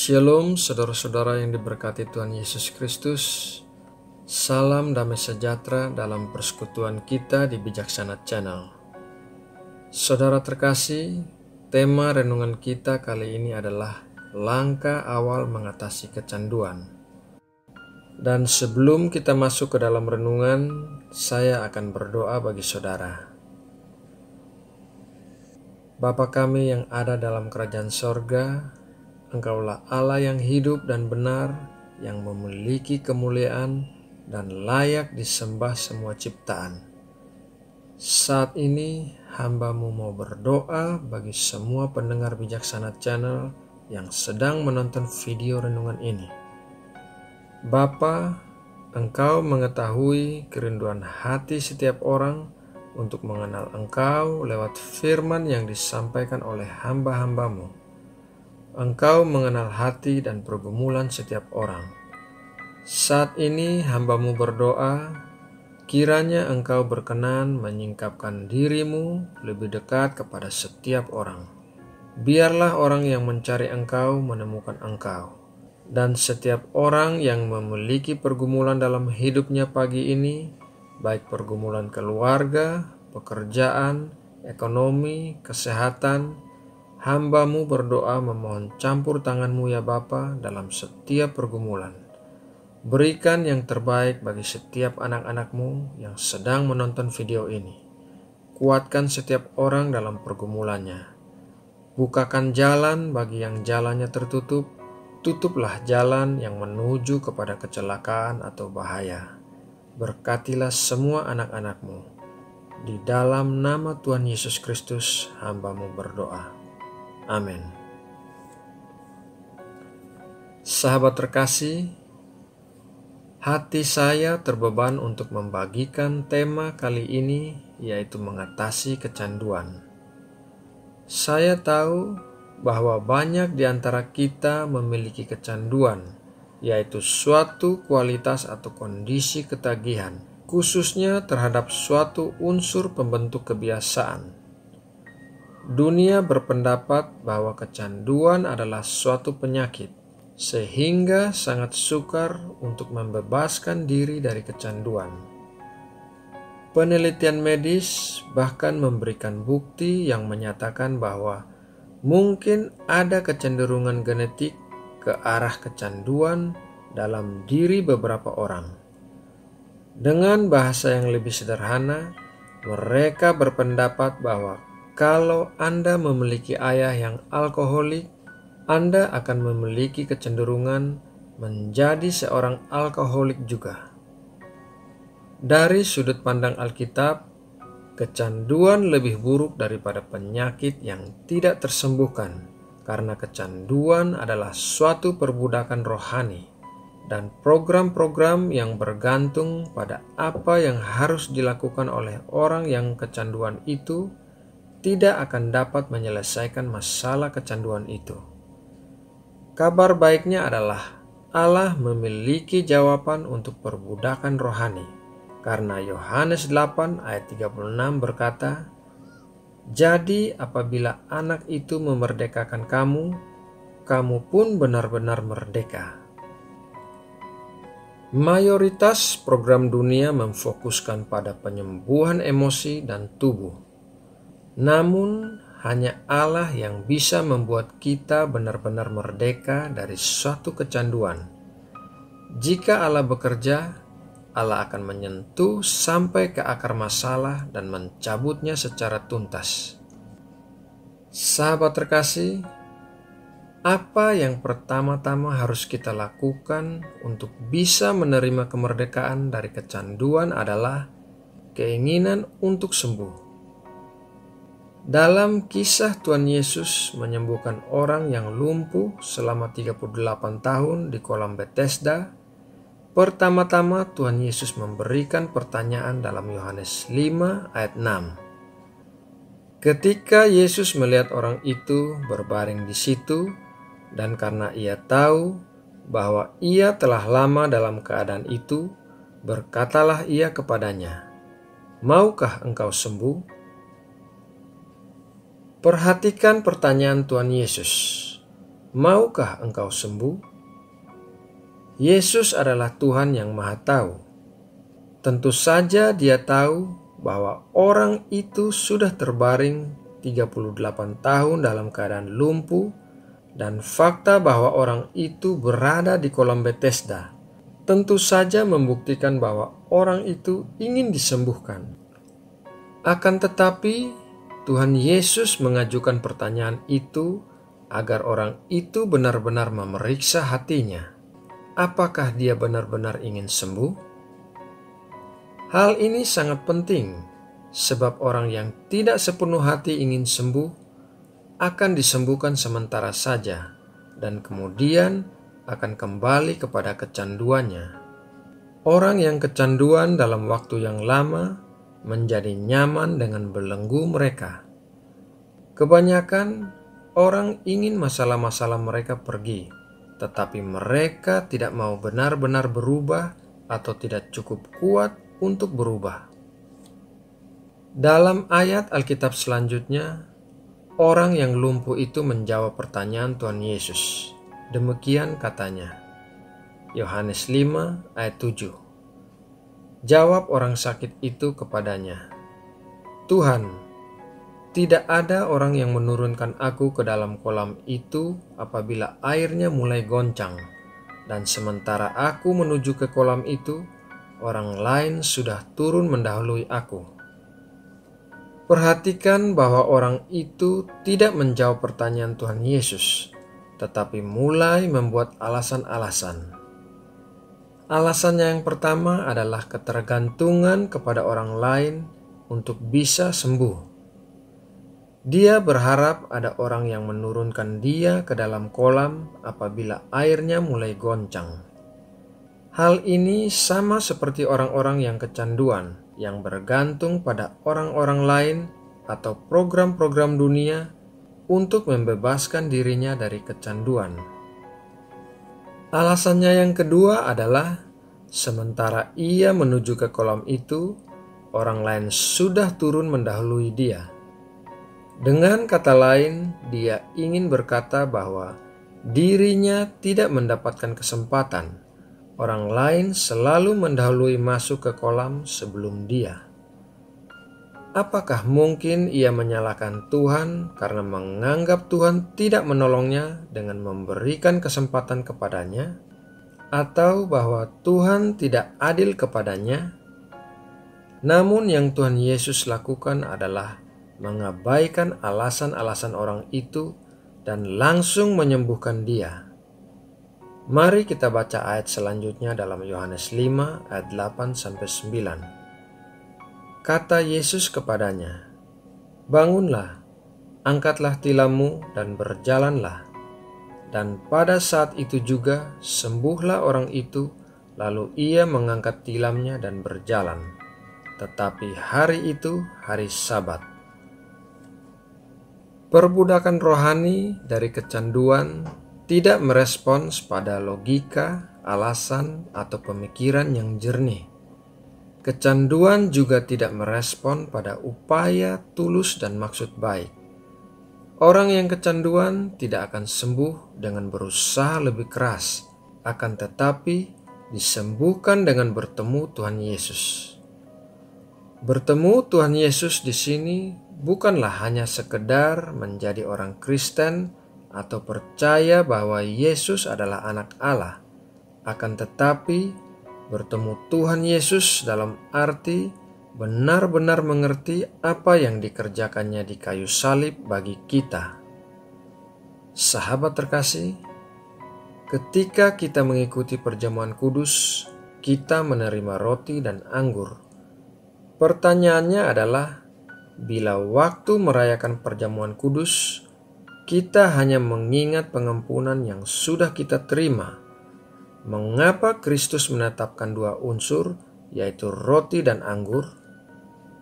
Shalom saudara-saudara yang diberkati Tuhan Yesus Kristus. Salam damai sejahtera dalam persekutuan kita di Bijaksana Channel. Saudara terkasih, tema renungan kita kali ini adalah langkah awal mengatasi kecanduan. Dan sebelum kita masuk ke dalam renungan, saya akan berdoa bagi saudara. Bapa kami yang ada dalam kerajaan sorga, Engkaulah Allah yang hidup dan benar, yang memiliki kemuliaan dan layak disembah semua ciptaan. Saat ini hamba-Mu mau berdoa bagi semua pendengar Bijaksana Channel yang sedang menonton video renungan ini. Bapa, Engkau mengetahui kerinduan hati setiap orang untuk mengenal Engkau lewat firman yang disampaikan oleh hamba-hamba-Mu. Engkau mengenal hati dan pergumulan setiap orang. Saat ini hamba-Mu berdoa, kiranya Engkau berkenan menyingkapkan diri-Mu lebih dekat kepada setiap orang. Biarlah orang yang mencari Engkau menemukan Engkau. Dan setiap orang yang memiliki pergumulan dalam hidupnya pagi ini, baik pergumulan keluarga, pekerjaan, ekonomi, kesehatan, hamba-Mu berdoa memohon campur tangan-Mu ya Bapa dalam setiap pergumulan. Berikan yang terbaik bagi setiap anak-anak-Mu yang sedang menonton video ini. Kuatkan setiap orang dalam pergumulannya. Bukakan jalan bagi yang jalannya tertutup. Tutuplah jalan yang menuju kepada kecelakaan atau bahaya. Berkatilah semua anak-anak-Mu. Di dalam nama Tuhan Yesus Kristus hamba-Mu berdoa. Amin. Sahabat terkasih, hati saya terbeban untuk membagikan tema kali ini, yaitu mengatasi kecanduan. Saya tahu bahwa banyak di antara kita memiliki kecanduan, yaitu suatu kualitas atau kondisi ketagihan, khususnya terhadap suatu unsur pembentuk kebiasaan. Dunia berpendapat bahwa kecanduan adalah suatu penyakit, sehingga sangat sukar untuk membebaskan diri dari kecanduan. Penelitian medis bahkan memberikan bukti yang menyatakan bahwa mungkin ada kecenderungan genetik ke arah kecanduan dalam diri beberapa orang. Dengan bahasa yang lebih sederhana, mereka berpendapat bahwa kalau Anda memiliki ayah yang alkoholik, Anda akan memiliki kecenderungan menjadi seorang alkoholik juga. Dari sudut pandang Alkitab, kecanduan lebih buruk daripada penyakit yang tidak tersembuhkan, karena kecanduan adalah suatu perbudakan rohani dan program-program yang bergantung pada apa yang harus dilakukan oleh orang yang kecanduan itu tidak akan dapat menyelesaikan masalah kecanduan itu. Kabar baiknya adalah Allah memiliki jawaban untuk perbudakan rohani, karena Yohanes 8 ayat 36 berkata, "Jadi apabila anak itu memerdekakan kamu, kamu pun benar-benar merdeka." Mayoritas program dunia memfokuskan pada penyembuhan emosi dan tubuh. Namun, hanya Allah yang bisa membuat kita benar-benar merdeka dari suatu kecanduan. Jika Allah bekerja, Allah akan menyentuh sampai ke akar masalah dan mencabutnya secara tuntas. Sahabat terkasih, apa yang pertama-tama harus kita lakukan untuk bisa menerima kemerdekaan dari kecanduan adalah keinginan untuk sembuh. Dalam kisah Tuhan Yesus menyembuhkan orang yang lumpuh selama 38 tahun di kolam Bethesda, pertama-tama Tuhan Yesus memberikan pertanyaan dalam Yohanes 5 ayat 6. Ketika Yesus melihat orang itu berbaring di situ, dan karena ia tahu bahwa ia telah lama dalam keadaan itu, berkatalah ia kepadanya, "Maukah engkau sembuh?" Perhatikan pertanyaan Tuhan Yesus. maukah engkau sembuh?" Yesus adalah Tuhan yang Maha Tahu. Tentu saja Dia tahu bahwa orang itu sudah terbaring 38 tahun dalam keadaan lumpuh, dan fakta bahwa orang itu berada di kolam Bethesda tentu saja membuktikan bahwa orang itu ingin disembuhkan. Akan tetapi, Tuhan Yesus mengajukan pertanyaan itu agar orang itu benar-benar memeriksa hatinya. Apakah dia benar-benar ingin sembuh? Hal ini sangat penting, sebab orang yang tidak sepenuh hati ingin sembuh akan disembuhkan sementara saja, dan kemudian akan kembali kepada kecanduannya. Orang yang kecanduan dalam waktu yang lama menjadi nyaman dengan belenggu mereka. Kebanyakan orang ingin masalah-masalah mereka pergi, tetapi mereka tidak mau benar-benar berubah atau tidak cukup kuat untuk berubah. Dalam ayat Alkitab selanjutnya, orang yang lumpuh itu menjawab pertanyaan Tuhan Yesus. Demikian katanya, Yohanes 5 ayat 7. Jawab orang sakit itu kepadanya, "Tuhan, tidak ada orang yang menurunkan aku ke dalam kolam itu apabila airnya mulai goncang, dan sementara aku menuju ke kolam itu, orang lain sudah turun mendahului aku." Perhatikan bahwa orang itu tidak menjawab pertanyaan Tuhan Yesus, tetapi mulai membuat alasan-alasan. Alasannya yang pertama adalah ketergantungan kepada orang lain untuk bisa sembuh. Dia berharap ada orang yang menurunkan dia ke dalam kolam apabila airnya mulai goncang. Hal ini sama seperti orang-orang yang kecanduan, yang bergantung pada orang-orang lain atau program-program dunia untuk membebaskan dirinya dari kecanduan. Alasannya yang kedua adalah sementara ia menuju ke kolam itu, orang lain sudah turun mendahului dia. Dengan kata lain, dia ingin berkata bahwa dirinya tidak mendapatkan kesempatan. Orang lain selalu mendahului masuk ke kolam sebelum dia. Apakah mungkin ia menyalahkan Tuhan karena menganggap Tuhan tidak menolongnya dengan memberikan kesempatan kepadanya, atau bahwa Tuhan tidak adil kepadanya? Namun yang Tuhan Yesus lakukan adalah mengabaikan alasan-alasan orang itu dan langsung menyembuhkan dia. Mari kita baca ayat selanjutnya dalam Yohanes 5 ayat 8-9. Kata Yesus kepadanya, "Bangunlah, angkatlah tilammu dan berjalanlah." Dan pada saat itu juga sembuhlah orang itu, lalu ia mengangkat tilamnya dan berjalan. Tetapi hari itu hari Sabat. Perbudakan rohani dari kecanduan tidak merespons pada logika, alasan, atau pemikiran yang jernih. Kecanduan juga tidak merespon pada upaya tulus dan maksud baik. Orang yang kecanduan tidak akan sembuh dengan berusaha lebih keras, akan tetapi disembuhkan dengan bertemu Tuhan Yesus. Bertemu Tuhan Yesus di sini bukanlah hanya sekedar menjadi orang Kristen atau percaya bahwa Yesus adalah anak Allah, akan tetapi bertemu Tuhan Yesus dalam arti benar-benar mengerti apa yang dikerjakannya di kayu salib bagi kita. Sahabat terkasih, ketika kita mengikuti perjamuan kudus, kita menerima roti dan anggur. Pertanyaannya adalah, bila waktu merayakan perjamuan kudus, kita hanya mengingat pengampunan yang sudah kita terima, mengapa Kristus menetapkan dua unsur, yaitu roti dan anggur?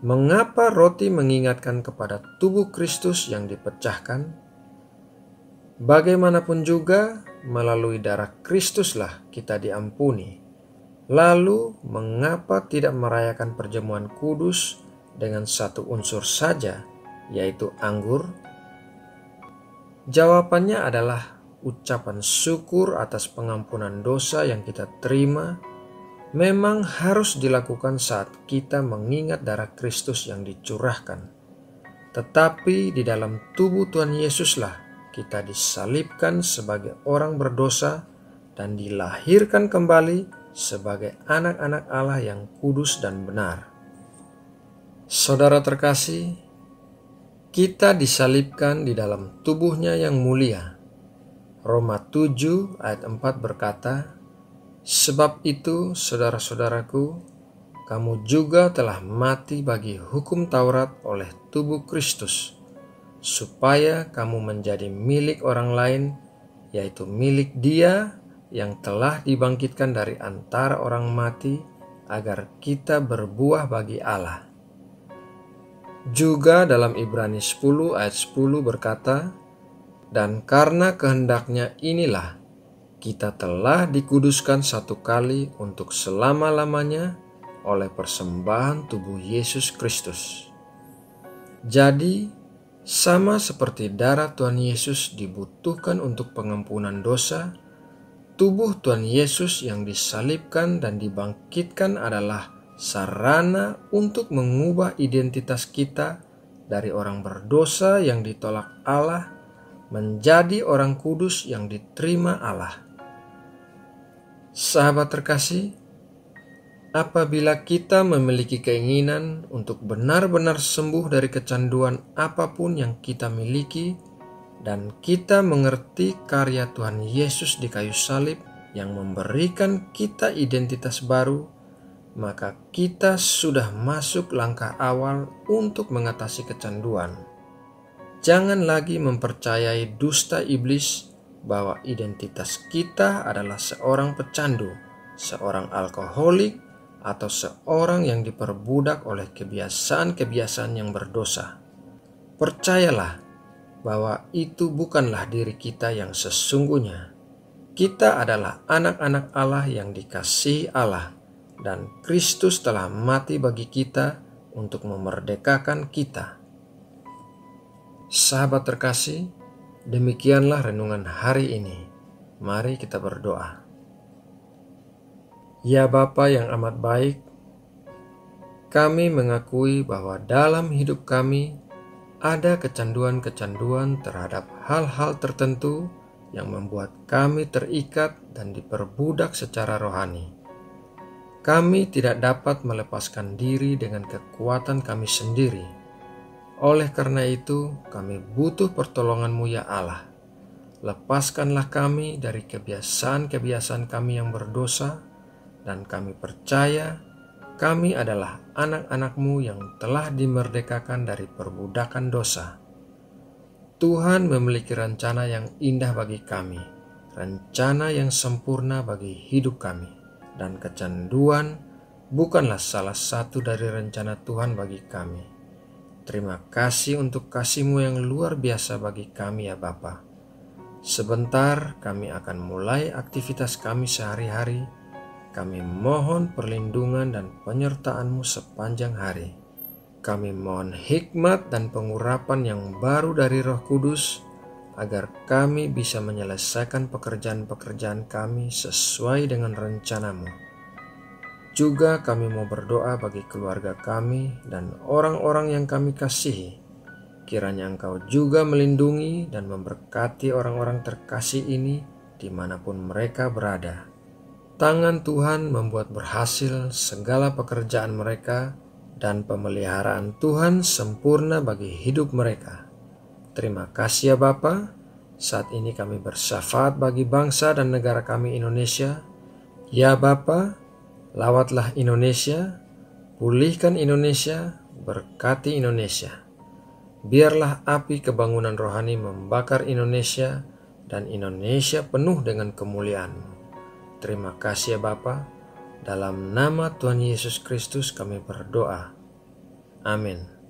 Mengapa roti mengingatkan kepada tubuh Kristus yang dipecahkan? Bagaimanapun juga, melalui darah Kristuslah kita diampuni. Lalu, mengapa tidak merayakan perjamuan kudus dengan satu unsur saja, yaitu anggur? Jawabannya adalah ucapan syukur atas pengampunan dosa yang kita terima memang harus dilakukan saat kita mengingat darah Kristus yang dicurahkan. Tetapi di dalam tubuh Tuhan Yesuslah kita disalibkan sebagai orang berdosa dan dilahirkan kembali sebagai anak-anak Allah yang kudus dan benar. Saudara terkasih, kita disalibkan di dalam tubuhnya yang mulia. Roma 7 ayat 4 berkata, "Sebab itu, saudara-saudaraku, kamu juga telah mati bagi hukum Taurat oleh tubuh Kristus, supaya kamu menjadi milik orang lain, yaitu milik Dia yang telah dibangkitkan dari antara orang mati, agar kita berbuah bagi Allah." Juga dalam Ibrani 10 ayat 10 berkata, "Dan karena kehendaknya inilah kita telah dikuduskan satu kali untuk selama-lamanya oleh persembahan tubuh Yesus Kristus." Jadi, sama seperti darah Tuhan Yesus dibutuhkan untuk pengampunan dosa, tubuh Tuhan Yesus yang disalibkan dan dibangkitkan adalah sarana untuk mengubah identitas kita dari orang berdosa yang ditolak Allah menjadi orang kudus yang diterima Allah. Sahabat terkasih, apabila kita memiliki keinginan untuk benar-benar sembuh dari kecanduan apapun yang kita miliki, dan kita mengerti karya Tuhan Yesus di kayu salib yang memberikan kita identitas baru, maka kita sudah masuk langkah awal untuk mengatasi kecanduan. Jangan lagi mempercayai dusta iblis bahwa identitas kita adalah seorang pecandu, seorang alkoholik, atau seorang yang diperbudak oleh kebiasaan-kebiasaan yang berdosa. Percayalah bahwa itu bukanlah diri kita yang sesungguhnya. Kita adalah anak-anak Allah yang dikasihi Allah, dan Kristus telah mati bagi kita untuk memerdekakan kita. Sahabat terkasih, demikianlah renungan hari ini. Mari kita berdoa. Ya Bapa yang amat baik, kami mengakui bahwa dalam hidup kami ada kecanduan-kecanduan terhadap hal-hal tertentu yang membuat kami terikat dan diperbudak secara rohani. Kami tidak dapat melepaskan diri dengan kekuatan kami sendiri. Oleh karena itu, kami butuh pertolongan-Mu ya Allah. Lepaskanlah kami dari kebiasaan-kebiasaan kami yang berdosa, dan kami percaya kami adalah anak-anak-Mu yang telah dimerdekakan dari perbudakan dosa. Tuhan memiliki rencana yang indah bagi kami, rencana yang sempurna bagi hidup kami, dan kecanduan bukanlah salah satu dari rencana Tuhan bagi kami. Terima kasih untuk kasih-Mu yang luar biasa bagi kami ya Bapa. Sebentar kami akan mulai aktivitas kami sehari-hari. Kami mohon perlindungan dan penyertaan-Mu sepanjang hari. Kami mohon hikmat dan pengurapan yang baru dari Roh Kudus, agar kami bisa menyelesaikan pekerjaan-pekerjaan kami sesuai dengan rencana-Mu. Juga kami mau berdoa bagi keluarga kami dan orang-orang yang kami kasihi. Kiranya Engkau juga melindungi dan memberkati orang-orang terkasih ini dimanapun mereka berada. Tangan Tuhan membuat berhasil segala pekerjaan mereka, dan pemeliharaan Tuhan sempurna bagi hidup mereka. Terima kasih ya Bapa. Saat ini kami bersyafaat bagi bangsa dan negara kami Indonesia. Ya Bapa, lawatlah Indonesia, pulihkan Indonesia, berkati Indonesia. Biarlah api kebangunan rohani membakar Indonesia, dan Indonesia penuh dengan kemuliaan-Mu. Terima kasih ya Bapa. Dalam nama Tuhan Yesus Kristus kami berdoa. Amin.